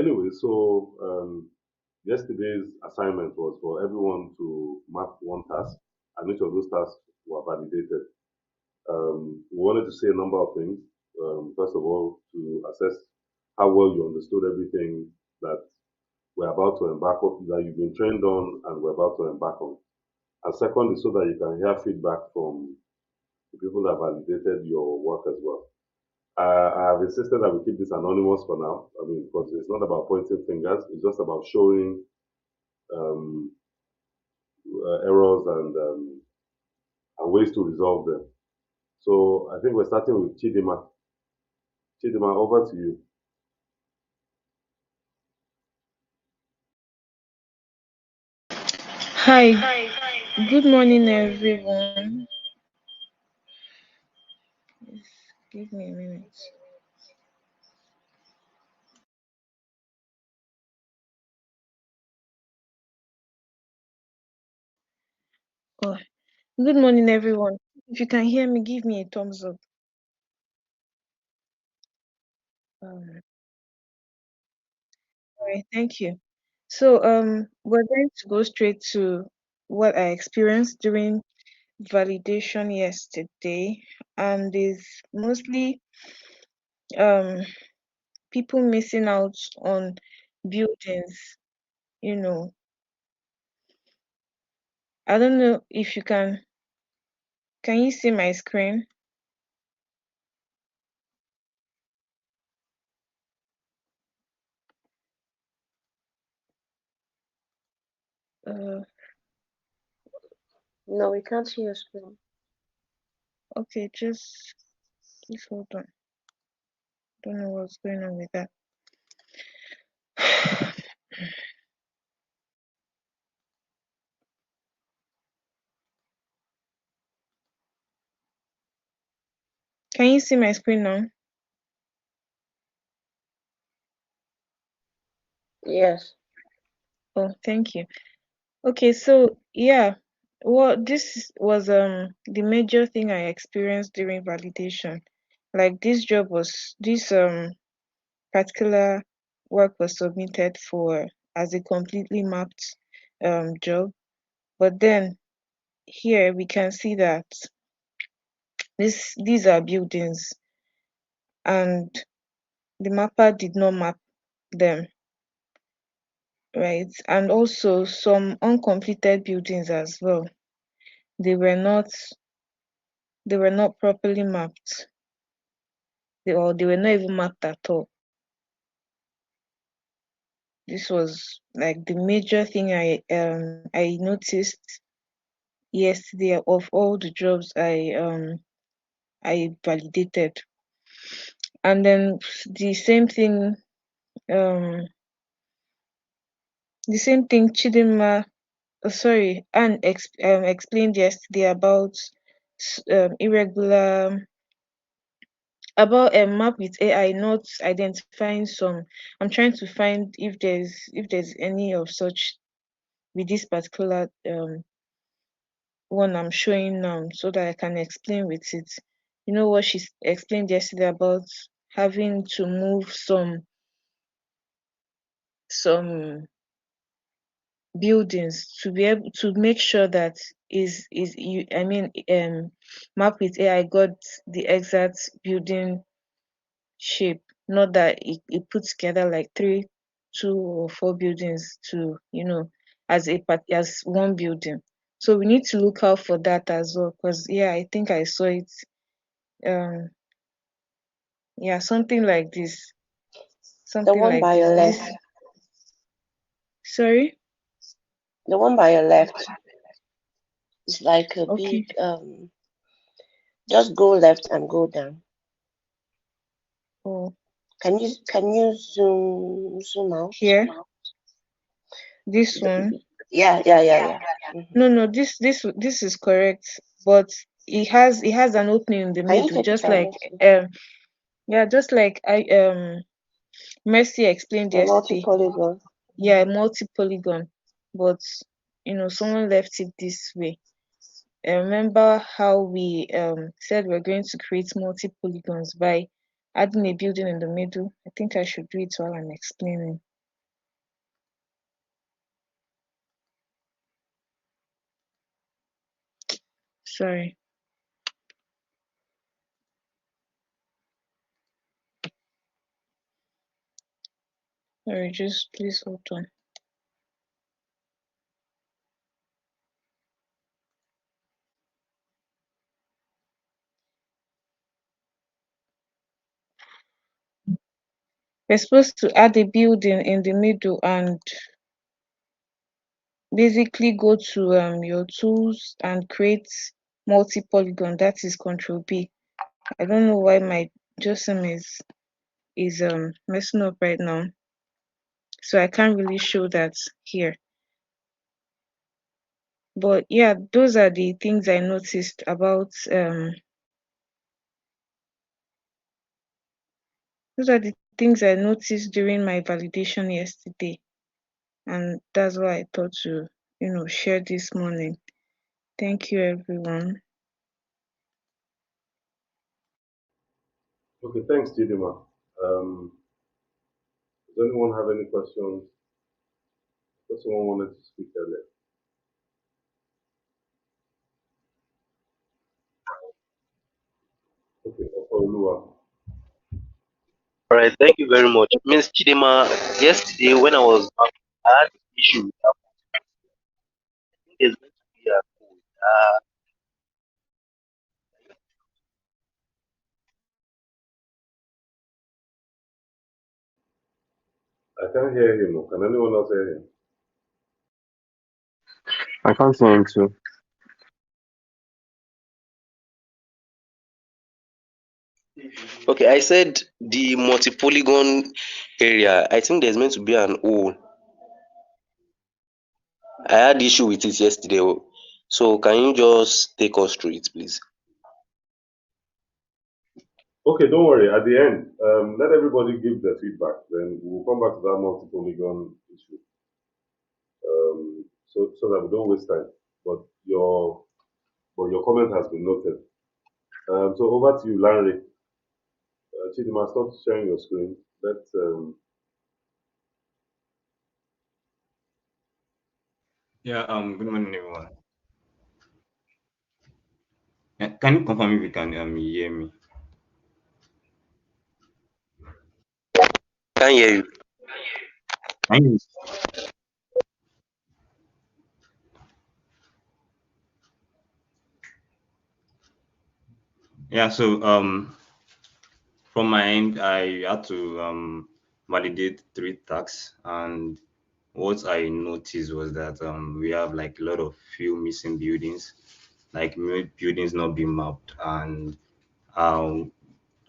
anyway, so yesterday's assignment was for everyone to map one task, and each of those tasks were validated. We wanted to say a number of things. First of all, to assess how well you understood everything that we're about to embark on, that you've been trained on, and we're about to embark on. And second is so that you can hear feedback from the people that validated your work as well. I have insisted that we keep this anonymous for now. I mean, because it's not about pointing fingers; it's just about showing um, errors and ways to resolve them. So I think we're starting with Chidima. Chidima, over to you. Hi, good morning, everyone. Give me a minute. Oh, good morning, everyone. If you can hear me, give me a thumbs up. Um, all right, thank you. So, we're going to go straight to what I experienced during validation yesterday, and is mostly um people missing out on buildings. You know, I don't know if you can. Can you see my screen? Uh, No, we can't see your screen. okay, just please hold on. Don't know what's going on with that. Can you see my screen now? Yes. Oh, thank you. Okay, so yeah, this was the major thing I experienced during validation. Like this particular work was submitted for as a completely mapped job, but then here we can see that these are buildings and the mapper did not map them, right? And also some uncompleted buildings as well. They were not they were not properly mapped. They were not even mapped at all. This was like the major thing I noticed yesterday of all the jobs I validated. And then the same thing um Chidinma, Anne explained yesterday about irregular about a map with AI not identifying some. I'm trying to find if there's any of such with this particular one I'm showing now so that I can explain with it. You know what she explained yesterday about having to move some buildings to be able to make sure that is you I mean map with AI got the exact building shape, not that it puts together like two or four buildings to as one building. So we need to look out for that as well, because yeah, I think I saw it. Um, yeah, something like this, The something one like by this. your This, left. sorry. The one by your left is like a Okay, big just go left and go down. oh, Can you zoom out? here, this The- one. yeah. No, Hmm. no, this is correct, but it has an opening in the Can you middle, take it just and like let's see? yeah, just like I Mercy explained A multi yesterday. polygon. Yeah, multi-polygon, but someone left it this way. Remember how we said we're going to create multi-polygons by adding a building in the middle? I think I should do it while I'm explaining. Sorry. Sorry, just please hold on. We're supposed to add a building in the middle and basically go to your tools and create multi-polygon. That is Control B. I don't know why my JSON is messing up right now, so I can't really show that here. But yeah, those are the things I noticed about those are the things I noticed during my validation yesterday, and that's why I thought to share this morning. Thank you, everyone. Okay, thanks, Chidima. Does anyone have any questions? Does someone wanted to speak earlier? Okay, Olua. All right, thank you very much. Miss Chidema, yesterday when I was back, I had an issue with that. I think there's meant to be a code. I can't hear him. Can anyone else hear him? I can't see him too. Okay, I said the multi-polygon area, I think there's meant to be an hole. I had issue with it yesterday. So can you just take us through it, please? Okay, don't worry. At the end, let everybody give their feedback. Then we'll come back to that multi-polygon issue. So that we don't waste time. But your comment has been noted. So over to you, Larry. Chidima, stop sharing your screen. Let's Yeah, good morning, everyone. Can you confirm if you can hear me? Can't hear you. Can you? Yeah, so from my end, I had to validate 3 tasks, and what I noticed was that we have like a lot of few missing buildings, like buildings not being mapped, um,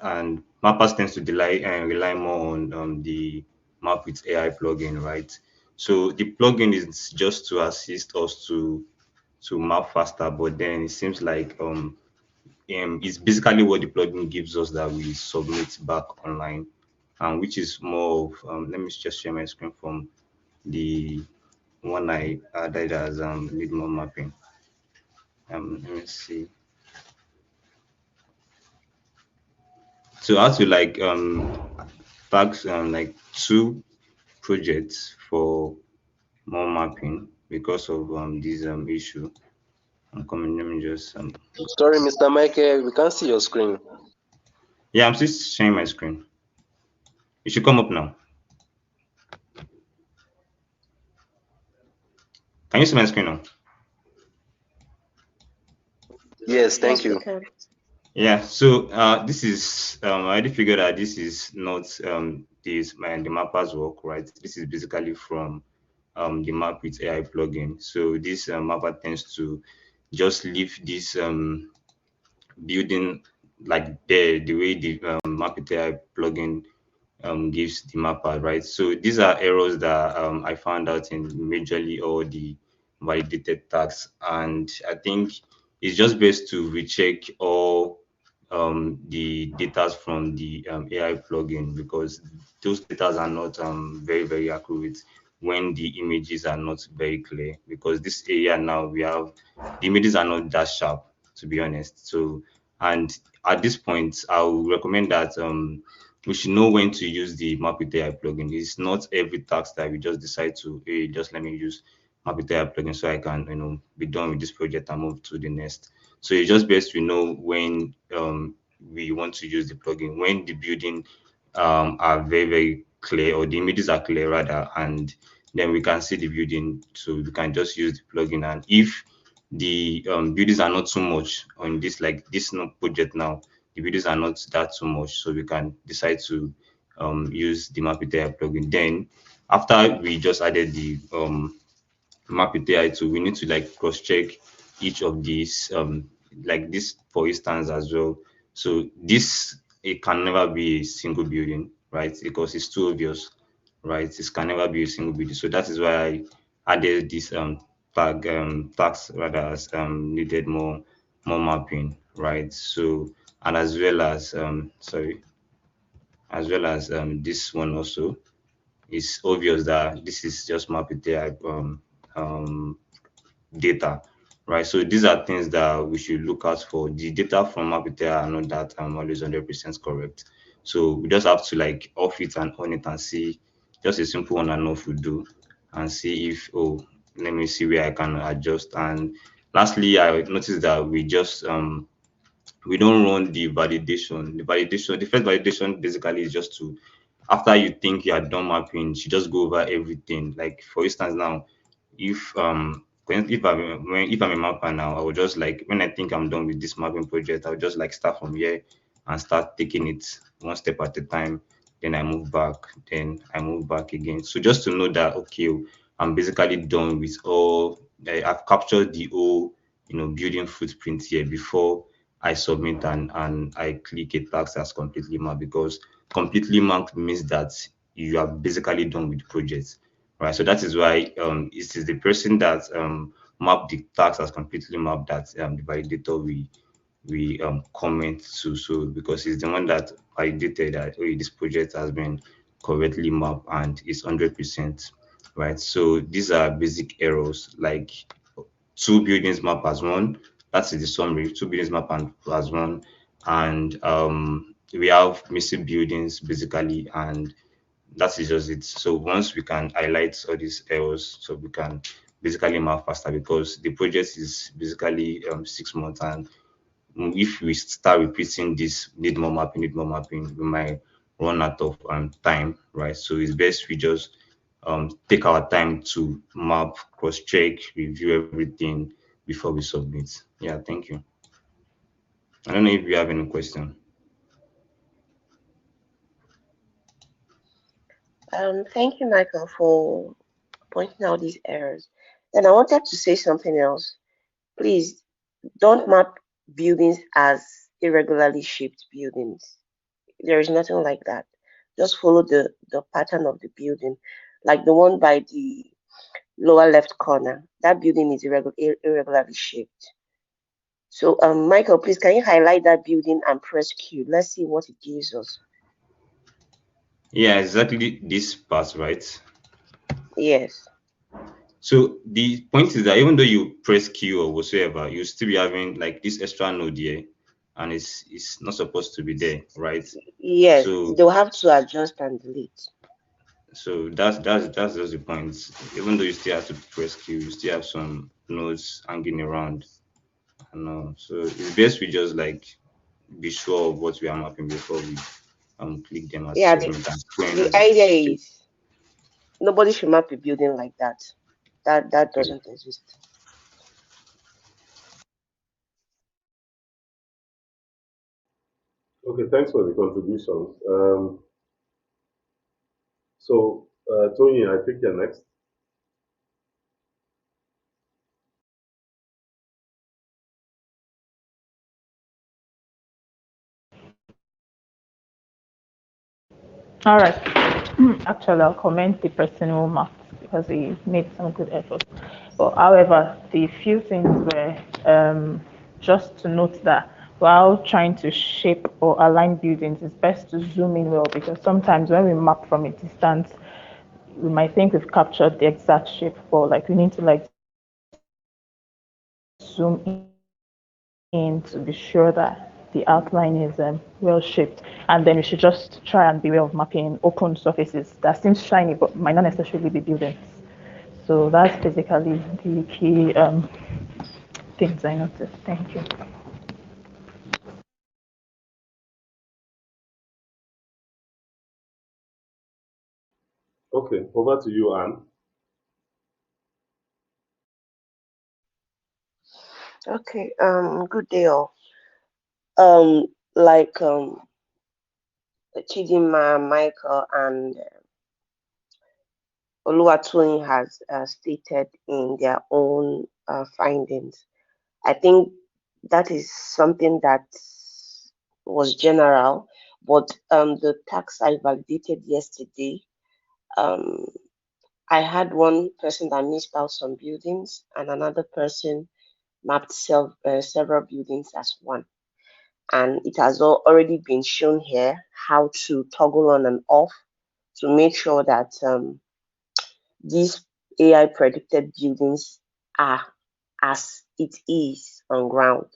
and mappers tends to rely more on the map with AI plugin, right? So the plugin is just to assist us to map faster, but then it seems like it's basically what the plugin gives us that we submit back online, and which is more of let me just share my screen from the one I added as lead map mapping. Let me see. So I had to like tags like 2 projects for more mapping because of this issue. I'm coming. Let me just Sorry, Mr. Michael, we can't see your screen. yeah, I'm still sharing my screen. It should come up now. Can you see my screen now? Yes, thank Yes, we you. can. Yeah. So this is I already figured that this is not the mappers work, right? This is basically from the map with AI plugin. So this mapper tends to just leave this building like the way the map with AI plugin gives the mapper, right? So these are errors that I found out in majorly all the validated tags, and I think it's just best to recheck all the data from the AI plugin because those data are not very accurate when the images are not very clear because this area now we have the images are not that sharp to be honest. So and at this point I will recommend that we should know when to use the Map with AI plugin. It's not every task that we just decide to, hey, just let me use Map with AI plugin so I can, be done with this project and move to the next. So it's just best to know when we want to use the plugin, when the building are very clear, or the images are clear rather, and then we can see the building, so we can just use the plugin. And if the buildings are not too much on this, like this no project now, the buildings are not that too much, so we can decide to use the MapNigeria plugin. Then after we just added the map with AI tool, we need to like cross check each of these, like this for instance as well. So this, it can never be a single building, right? Because it's too obvious, right? It can never be a single building. So that is why I added this tags rather, as needed more mapping, right? So, and as well as this one also, it's obvious that this is just map with AI um data, right? So these are things that we should look out for. The data from MapNigeria are not that always 100% correct. So we just have to like off it and on it and see, just a simple on and off we do, and see if, oh, let me see where I can adjust. And lastly, I noticed that we don't run the validation. The first validation basically is just to, after you think you are done mapping, you just go over everything. Like for instance now, if if I'm a mapper now, I will just like, when I think I'm done with this mapping project, I'll just like start from here and start taking it one step at a time. Then I move back, then I move back again. So just to know that, okay, I'm basically done with all. I've captured the whole, building footprint here before I submit, and I click a task as completely marked, because completely marked means that you are basically done with the project, right? So that is why it is the person that mapped the task as completely mapped that the validator we comment to. So because it's the one that validated that, oh, this project has been correctly mapped and it's 100%, right? So these are basic errors, like two buildings map as one. That is the summary. Two buildings map as one, and we have missing buildings basically, and that is just it. So once we can highlight all these errors, so we can basically map faster, because the project is basically 6 months, and if we start repeating this, need more mapping, we might run out of time, right? So it's best we just take our time to map, cross check, review everything before we submit. Yeah, thank you. I don't know if you have any question. Thank you, Michael, for pointing out these errors. Then I wanted to say something else. Please don't map buildings as irregularly shaped buildings. There is nothing like that. Just follow the pattern of the building, like the one by the lower left corner. That building is irregularly shaped. So, Michael, please, can you highlight that building and press Q? Let's see what it gives us. Yeah, exactly this part, right? Yes. So the point is that even though you press Q or whatsoever, you still be having like this extra node here, and it's not supposed to be there, right? Yes, So they'll have to adjust and delete. that's just the point. Even though you still have to press Q, you still have some nodes hanging around. So it's best we just like be sure of what we are mapping before we click them as Yeah, submit, and the when idea is nobody should map a building like that. That doesn't exist. Okay, thanks for the contributions. Tony, I think you're next. All right. Actually, I'll commend the person who marked because he made some good effort. But however, the few things were just to note that while trying to shape or align buildings, it's best to zoom in well, because sometimes when we map from a distance, we might think we've captured the exact shape, but like we need to like zoom in to be sure that the outline is well shaped. And then we should just try and beware of mapping open surfaces that seems shiny but might not necessarily be buildings. So that's basically the key things I noticed. Thank you. Okay, over to you, Anne. Okay, good day all. Um, like Chidima, Michael, and Oluwatoyin has stated in their own findings. I think that is something that was general, but the tax I validated yesterday, um, I had one person that missed out some buildings, and another person mapped several buildings as one. And it has already been shown here how to toggle on and off to make sure that these AI predicted buildings are as it is on ground.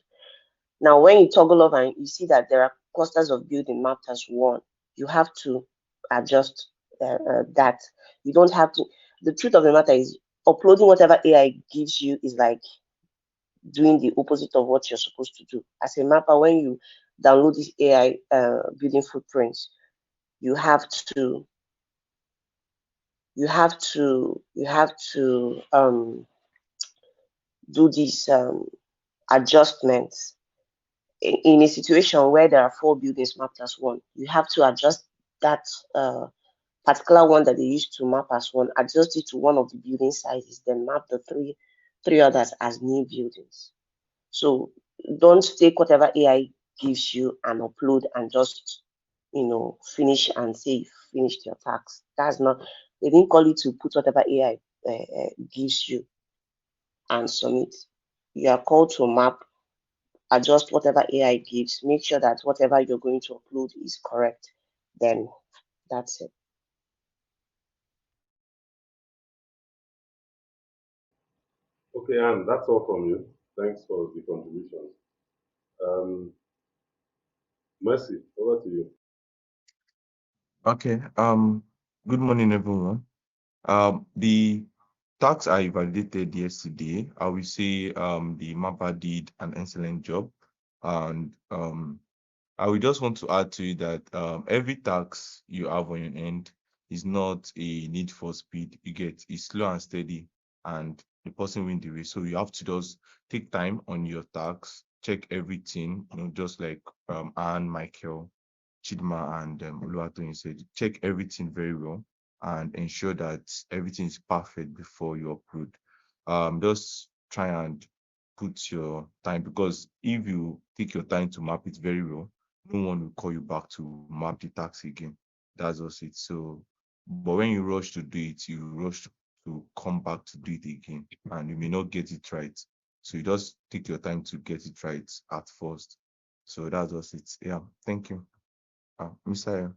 Now, when you toggle off and you see that there are clusters of building mapped as one, you have to adjust that. You don't have to. The truth of the matter is, uploading whatever AI gives you is like doing the opposite of what you're supposed to do. As a mapper, when you download this AI building footprints, you have to do these adjustments in a situation where there are four buildings mapped as one. You have to adjust that particular one that they used to map as one, adjust it to one of the building sizes, then map the three others as new buildings. So don't take whatever AI gives you and upload and just finish and say you finished your task. That's not. They didn't call you to put whatever AI gives you and submit. You are called to map, adjust whatever AI gives, make sure that whatever you're going to upload is correct. Then that's it. Okay, Anne, that's all from you. Thanks for the contributions. Um, Mercy, over to you. Okay. Good morning, everyone. The tax I validated yesterday, I will say the mapper did an excellent job, and I will just want to add to it that every tax you have on your end is not a need for speed. You get it's slow and steady, and the person win the race. So you have to just take time on your tax, check everything, just like Anne, Michael, Chidma, and Oluwatoyin said, check everything very well and ensure that everything is perfect before you upload. Just try and put your time, because if you take your time to map it very well, no one will call you back to map the tax again. That's just it. So, but when you rush to do it, you rush to come back to do it again, and you may not get it right. So you just take your time to get it right at first. So that's just it. Yeah. Thank you. Mr.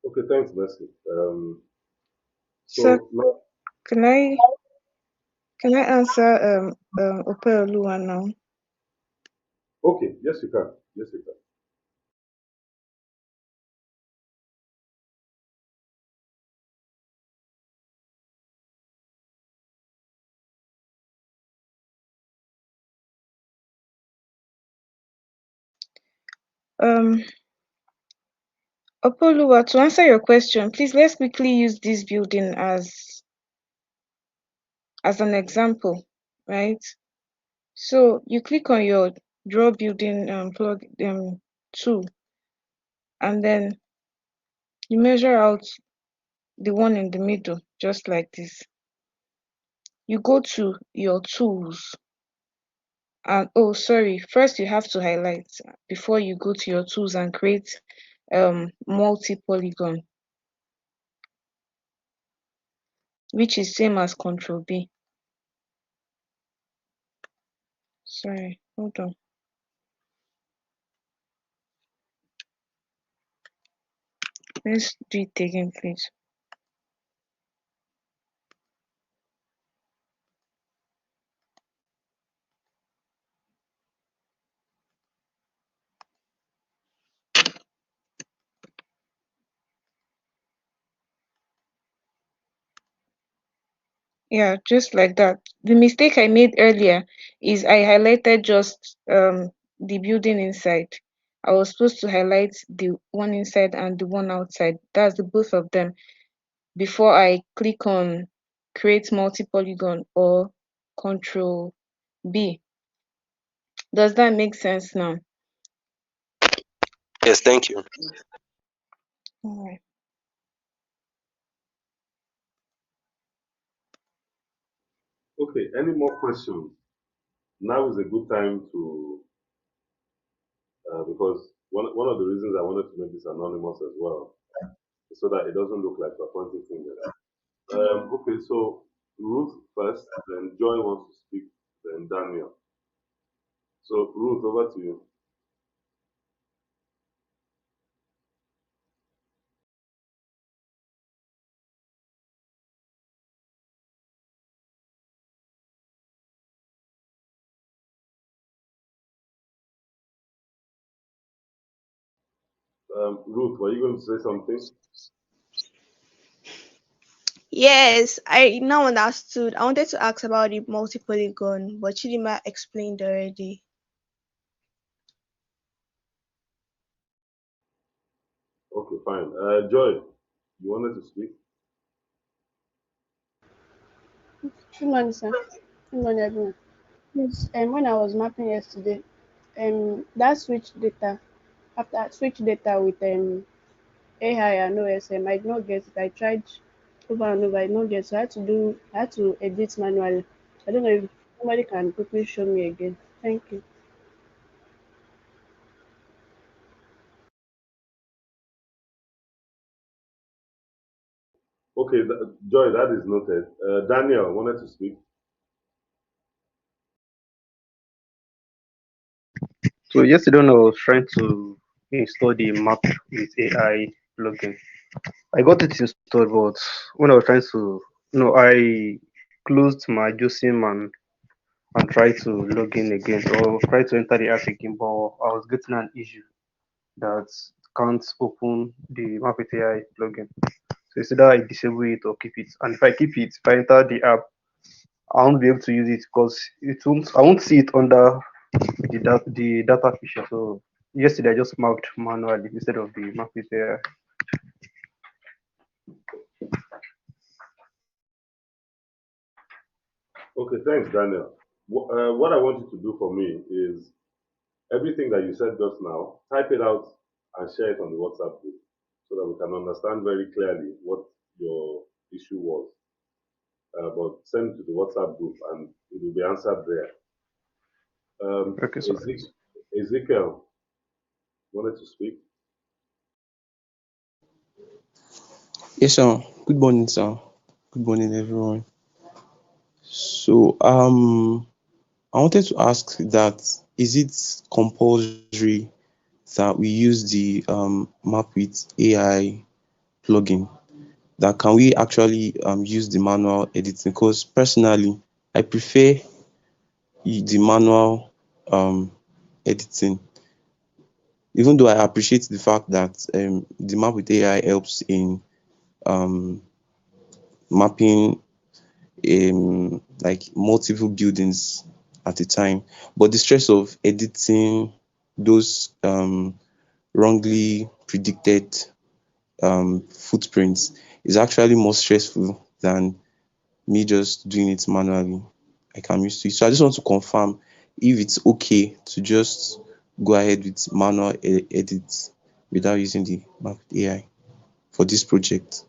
Okay, thanks, Mercy. So So, can I answer Opeoluwa now? okay, yes, you can. Yes, you can. Um Opeoluwa, to answer your question, please let's quickly use this building as an example, right? So you click on your draw building plug tool, and then you measure out the one in the middle, just like this. You go to your tools, and oh sorry, first you have to highlight before you go to your tools and create multi-polygon, which is same as Control B. Sorry, hold on. Let's do it again, please. Yeah, just like that. The mistake I made earlier is I highlighted just the building inside. I was supposed to highlight the one inside and the one outside. That's the both of them before I click on create multi-polygon or control B. Does that make sense now? Yes, thank you. All right. Okay, any more questions? Now is a good time to, because one of the reasons I wanted to make this anonymous as well is so that it doesn't look like we're pointing fingers. Okay, so Ruth first, then Joy wants to speak, then Daniel. So Ruth, over to you. Ruth, were you going to say something? Yes, I now understood. I wanted to ask about the multi-polygon, but Chidima explained already. Okay, fine. Joy, you wanted to speak? Good morning, sir. Good morning, everyone. Yes, when I was mapping yesterday, that switch data, after I switched data with AI and OSM, I did not get it. I tried over and over, I did not get it. So I had to edit manually. I don't know if somebody can quickly show me again. Thank you. Okay, Joy, that is noted. Daniel wanted to speak. So yesterday when I was trying to install the map with AI plugin, I got it installed, but when I was trying to, I closed my JOSIM and tried to log in again or try to enter the app again, but I was getting an issue that can't open the map with AI plugin. So it's either I disable it or keep it. And if I keep it, if I enter the app, I won't be able to use it because I won't see it under the data feature. So yesterday I just mapped manually instead of the map with AI. Okay, thanks, Daniel. What I want you to do for me is everything that you said just now, type it out and share it on the WhatsApp group so that we can understand very clearly what your issue was. But send it to the WhatsApp group and it will be answered there. Okay, sorry. Ezekiel wanted to speak. Yes, sir. Good morning, sir. Good morning, everyone. So, I wanted to ask that is it compulsory that we use the Map with AI plugin? That can we actually use the manual editing? Because personally, I prefer the manual editing, even though I appreciate the fact that the Map with AI helps in um, mapping like multiple buildings at a time, but the stress of editing those wrongly predicted footprints is actually more stressful than me just doing it manually, like I'm used to it. So I just want to confirm if it's okay to just go ahead with manual edits without using the map AI for this project.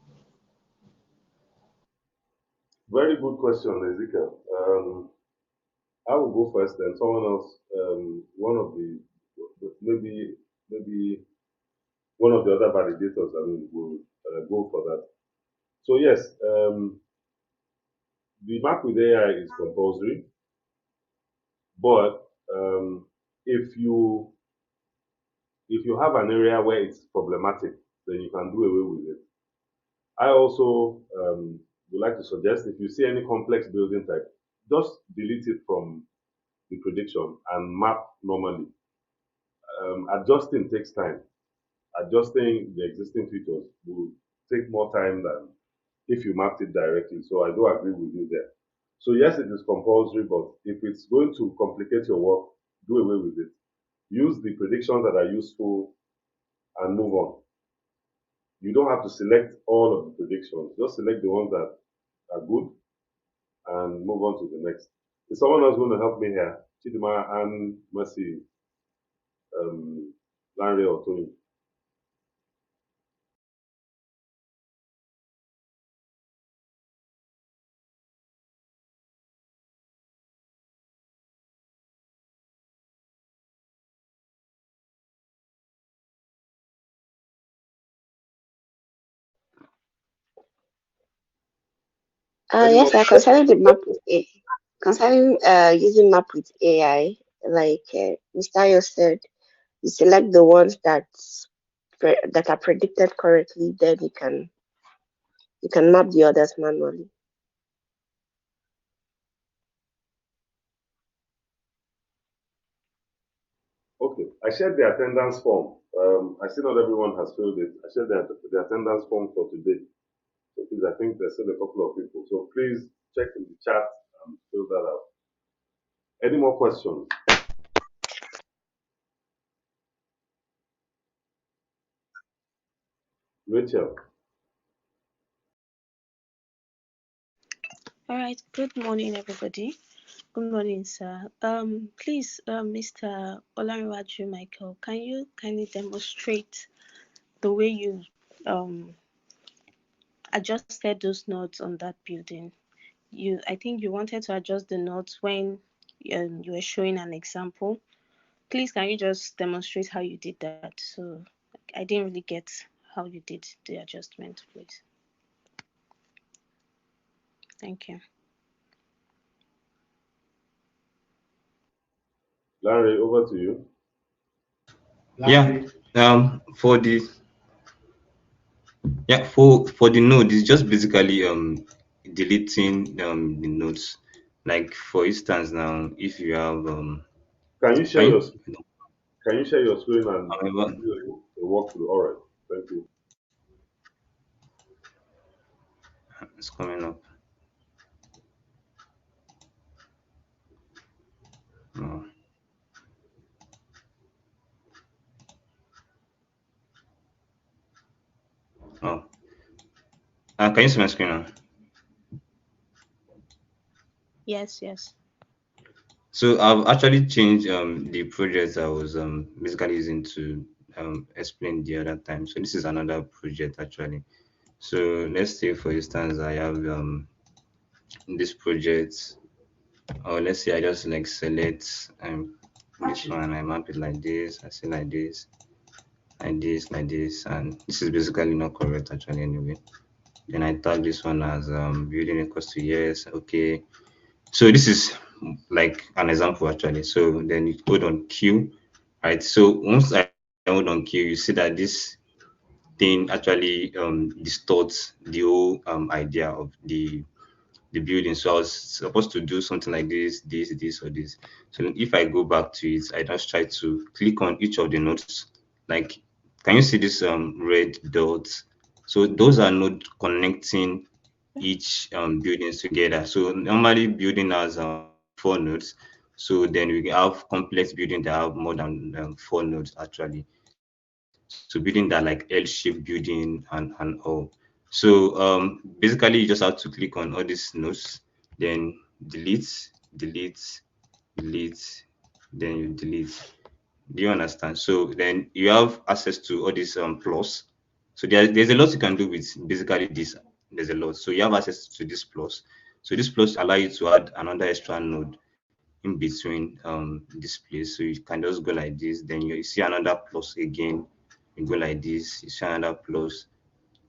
Very good question, Ezekiel. I will go first, then someone else. One of the maybe one of the other validators. I mean, will go for that. So yes, the map with AI is compulsory, but if you have an area where it's problematic, then you can do away with it. I also would like to suggest if you see any complex building type, just delete it from the prediction and map normally. Adjusting takes time. Adjusting the existing features will take more time than if you mapped it directly. So I do agree with you there. So yes, it is compulsory, but if it's going to complicate your work, do away with it. Use the predictions that are useful and move on. You don't have to select all of the predictions. Just select the ones that are good and move on to the next. Is someone else going to help me here? Chidima and Mercy, um, Larry or Tony? Any more Yes, concerning the map with A, concerning using map with AI, like Mr. Ayo said, you select the ones that are predicted correctly, then you can map the others manually. Okay, I shared the attendance form. I see not everyone has filled it. I shared the attendance form for today. So please, I think there's still a couple of people. So please check in the chat and fill that out. Any more questions? Rachel, All right. Good morning, everybody. Good morning, sir. Please, Mr. Olanrewaju Michael, can you kindly demonstrate the way you um adjusted those nodes on that building? I think you wanted to adjust the nodes when you were showing an example. Please, can you just demonstrate how you did that? So I didn't really get how you did the adjustment, please. Thank you. Larry, over to you. Yeah. For the for the node, it's just basically deleting the nodes. Like for instance, now if you have Can you share can your you, Can you share your screen and however, do a walkthrough? All right, thank you. it's coming up. Oh, oh. Can you see my screen now? Yes, yes. So I've actually changed the project I was basically using to explain the other time. So this is another project actually. So let's say for instance I have this project, or let's say I just like select this one, I map it like this, I say like this, like this, and this is basically not correct actually anyway. Then I tag this one as building equals to yes, okay. So this is like an example actually. So then you hold on Q, right? So once I hold on Q, you see that this thing actually distorts the whole idea of the building. So I was supposed to do something like this, or this. So if I go back to it, I just try to click on each of the nodes. Like, can you see this red dots? So those are nodes connecting each buildings together. So normally building has four nodes. So then we have complex building that have more than four nodes actually. So building that like L-shaped building and all. So basically you just have to click on all these nodes, then delete, delete, then you delete. Do you understand? So then you have access to all these plus. So there's a lot you can do with basically this. There's a lot. So you have access to this plus. So this plus allow you to add another extra node in between this place. So you can just go like this. Then you see another plus again. You go like this. You see another plus.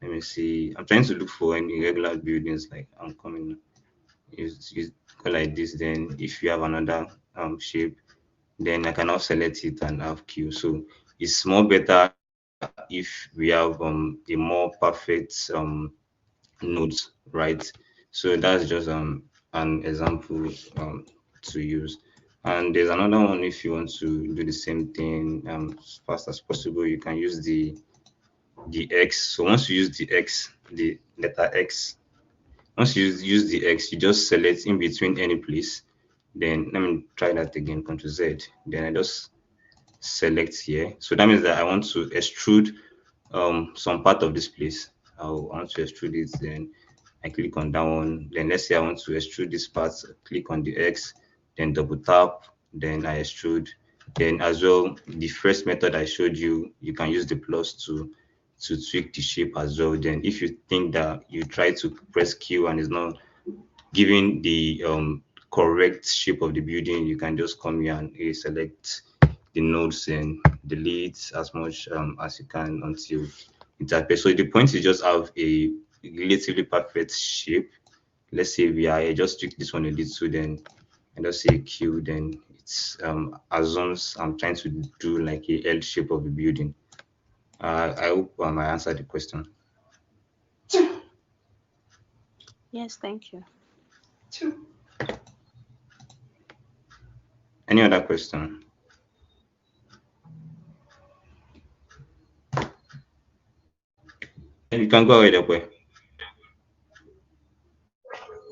Let me see. I'm trying to look for any irregular buildings like I'm coming. You go like this. Then if you have another shape, then I can now select it and have queue. So it's more better if we have a more perfect nodes, right? So that's just an example to use. And there's another one if you want to do the same thing as fast as possible, you can use the X. So once you use the X, the letter X, Once you use the X, you just select in between any place. Then let me try that again, Ctrl Z. Then I just select here. So that means that I want to extrude some part of this place. I want to extrude it, then I click on that one. Then let's say I want to extrude this part, click on the X, then double tap, then I extrude. Then as well, the first method I showed you, you can use the plus to tweak the shape as well. Then if you think that you try to press Q and it's not giving the correct shape of the building, you can just come here and select the nodes and delete as much as you can until it appears. So the point is just have a relatively perfect shape. Let's say we are just tweak this one a little, then I just say Q, then it's assumes I'm trying to do like a L shape of the building. I hope I answered the question. Yes, thank you. Any other question? You can go ahead, Ekwe.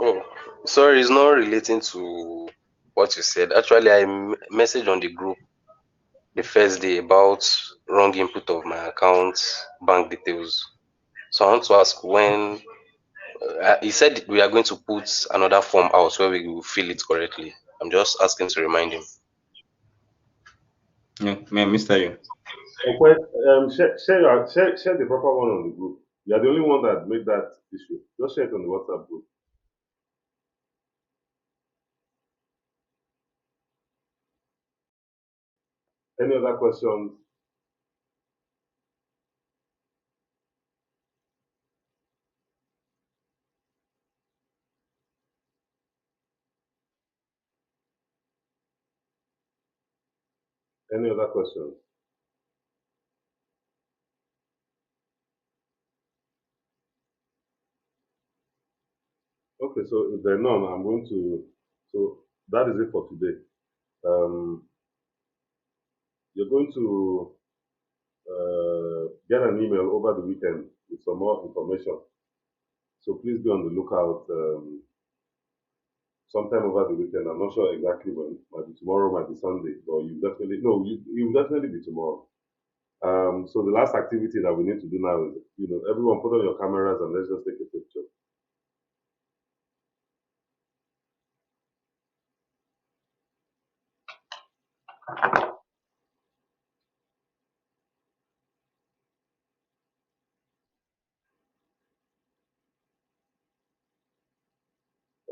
Oh, sorry, it's not relating to what you said. Actually, I messaged on the group the first day about wrong input of my account bank details. So I want to ask when he said we are going to put another form out where we will fill it correctly. I'm just asking to remind him. Yeah, Mr. You. Okay, share the proper one on the group. You are the only one that made that issue. Just share it on the WhatsApp group. Any other questions? Any other questions? Okay, so if there are none, I'm going to. So that is it for today. You're going to get an email over the weekend with some more information. So please be on the lookout sometime over the weekend. I'm not sure exactly when. Might be tomorrow, might be Sunday, but you definitely no, you will definitely be tomorrow. So the last activity that we need to do now is, everyone put on your cameras and let's just take a picture.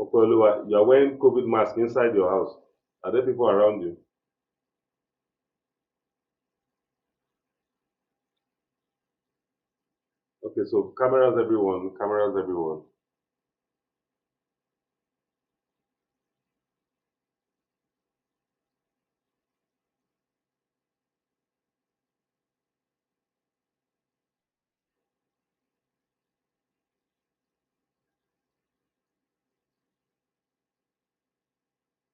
Okwoluwa, you're wearing COVID mask inside your house. Are there people around you? Okay, so cameras everyone, cameras everyone.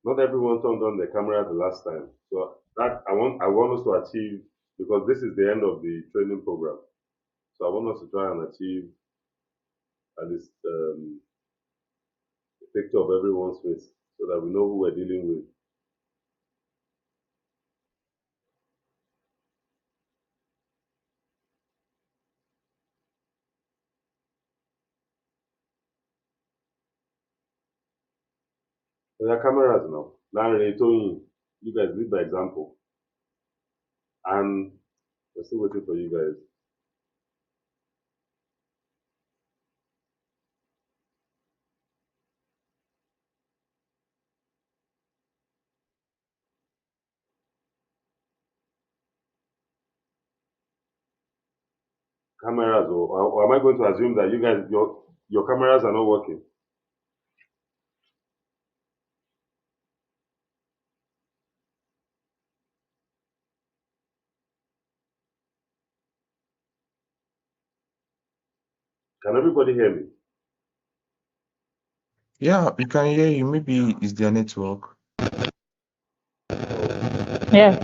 Not everyone turned on their camera the last time. So that I want us to achieve, because this is the end of the training program. So I want us to try and achieve at least a picture of everyone's face so that we know who we're dealing with. So there are cameras now. Larry, Tony, you guys lead by example. And we're still waiting for you guys. Cameras, or am I going to assume that you guys, your cameras are not working? Can everybody hear me? Yeah, we can hear you. Maybe it's their network. Yeah.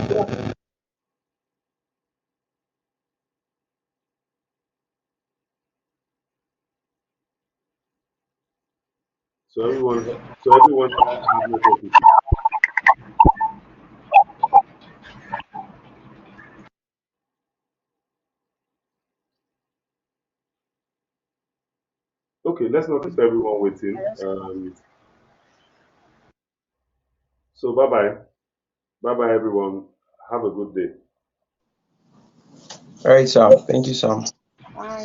So everyone have network issues. Okay, let's not keep everyone waiting. So bye bye everyone. Have a good day. All right, Sam. Thank you, Sam. Bye.